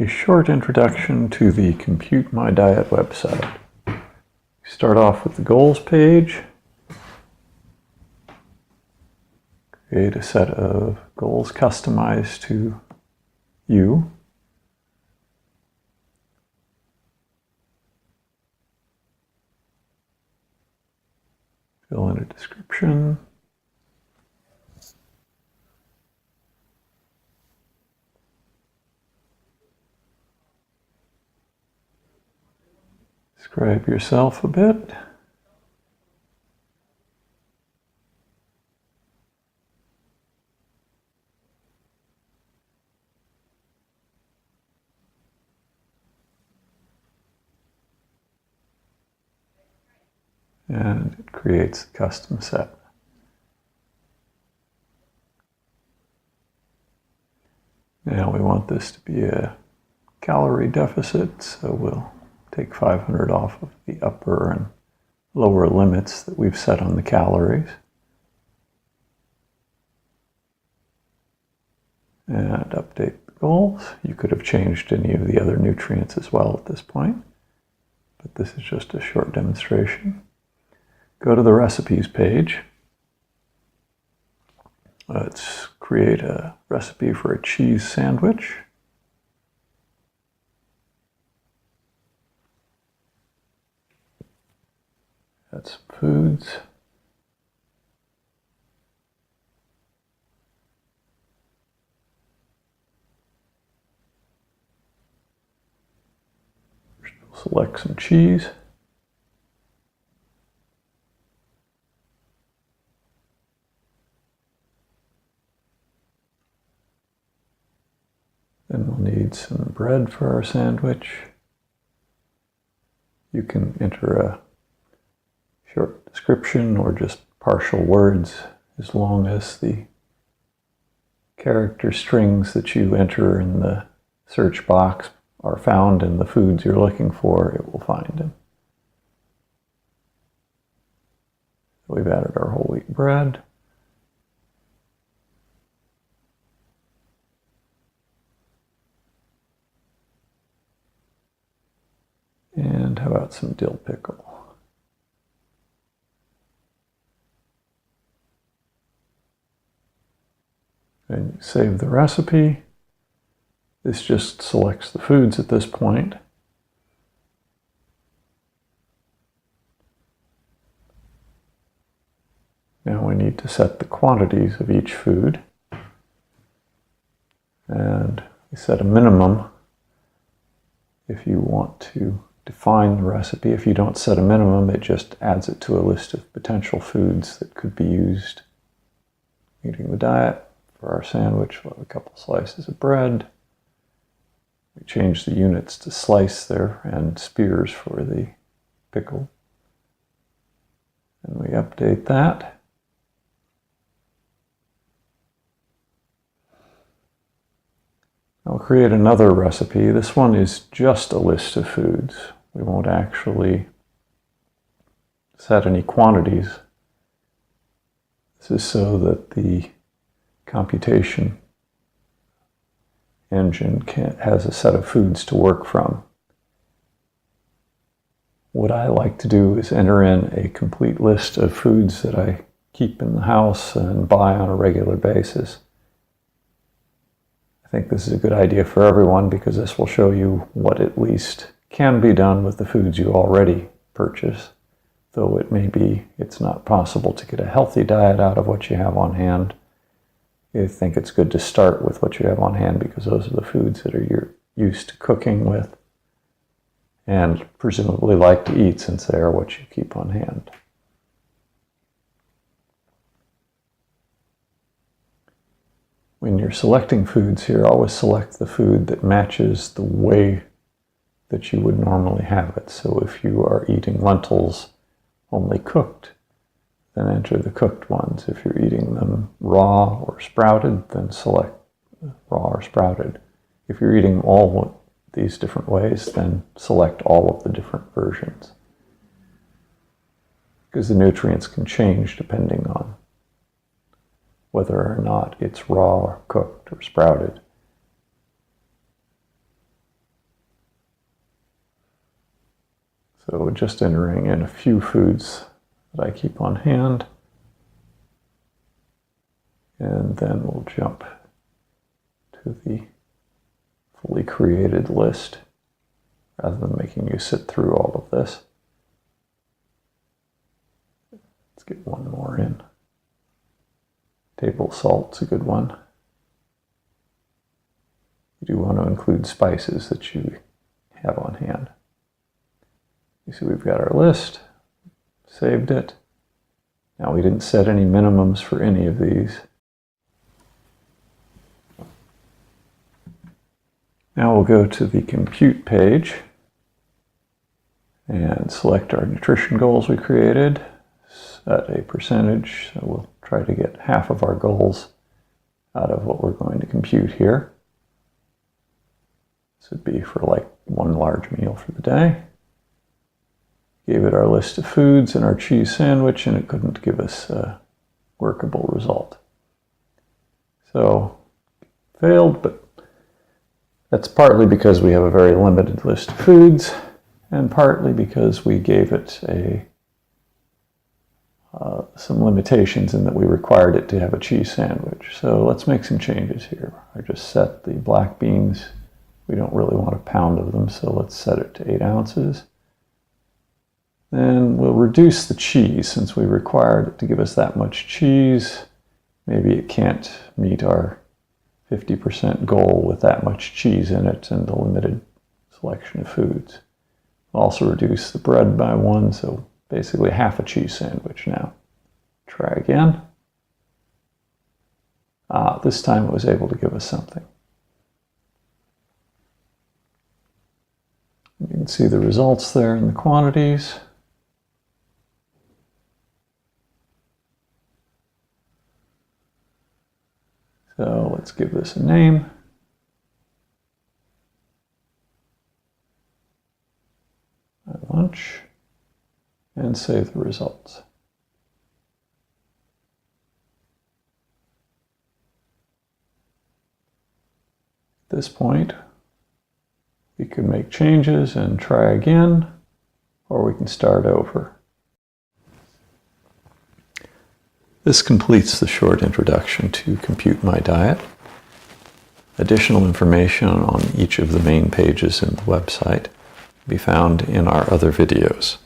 A short introduction to the Compute My Diet website. Start off with the goals page. Create a set of goals customized to you. Fill in a description. Describe yourself a bit. And it creates a custom set. Now we want this to be a calorie deficit, so we'll take 500 off of the upper and lower limits that we've set on the calories. And update the goals. You could have changed any of the other nutrients as well at this point, but this is just a short demonstration. Go to the recipes page. Let's create a recipe for a cheese sandwich. Add some foods. Select some cheese. Then we'll need some bread for our sandwich. You can enter a short description or just partial words as long as the character strings that you enter in the search box are found in the foods you're looking for, it will find them. We've added our whole wheat bread. And how about some dill pickle? And you save the recipe. This just selects the foods at this point. Now we need to set the quantities of each food. And we set a minimum if you want to define the recipe. If you don't set a minimum, it just adds it to a list of potential foods that could be used. Eating the diet. For our sandwich, we'll have a couple slices of bread. We change the units to slice there and spears for the pickle. And we update that. I'll create another recipe. This one is just a list of foods. We won't actually set any quantities. This is so that the computation engine has a set of foods to work from. What I like to do is enter in a complete list of foods that I keep in the house and buy on a regular basis. I think this is a good idea for everyone because this will show you what at least can be done with the foods you already purchase, though it's not possible to get a healthy diet out of what you have on hand. I think it's good to start with what you have on hand because those are the foods that you're used to cooking with and presumably like to eat since they are what you keep on hand. When you're selecting foods here, always select the food that matches the way that you would normally have it. So if you are eating lentils only cooked, then enter the cooked ones. If you're eating them raw or sprouted, then select raw or sprouted. If you're eating all these different ways, then select all of the different versions. Because the nutrients can change depending on whether or not it's raw or cooked or sprouted. So just entering in a few foods that I keep on hand. And then we'll jump to the fully created list rather than making you sit through all of this. Let's get one more in. Table salt's a good one. You do want to include spices that you have on hand. You see we've got our list, saved it. Now we didn't set any minimums for any of these. Now we'll go to the compute page and select our nutrition goals we created. Set a percentage, so we'll try to get half of our goals out of what we're going to compute here. This would be for like one large meal for the day. Gave it our list of foods and our cheese sandwich, and it couldn't give us a workable result. So, failed, but that's partly because we have a very limited list of foods, and partly because we gave it some limitations in that we required it to have a cheese sandwich. So let's make some changes here. I just set the black beans. We don't really want a pound of them, so let's set it to 8 ounces. Then we'll reduce the cheese since we required it to give us that much cheese. Maybe it can't meet our 50% goal with that much cheese in it and the limited selection of foods. We'll also reduce the bread by 1, so basically half a cheese sandwich now. Try again. This time it was able to give us something. You can see the results there in the quantities. So let's give this a name. At lunch. And save the results. At this point, we can make changes and try again, or we can start over. This completes the short introduction to Compute My Diet. Additional information on each of the main pages in the website can be found in our other videos.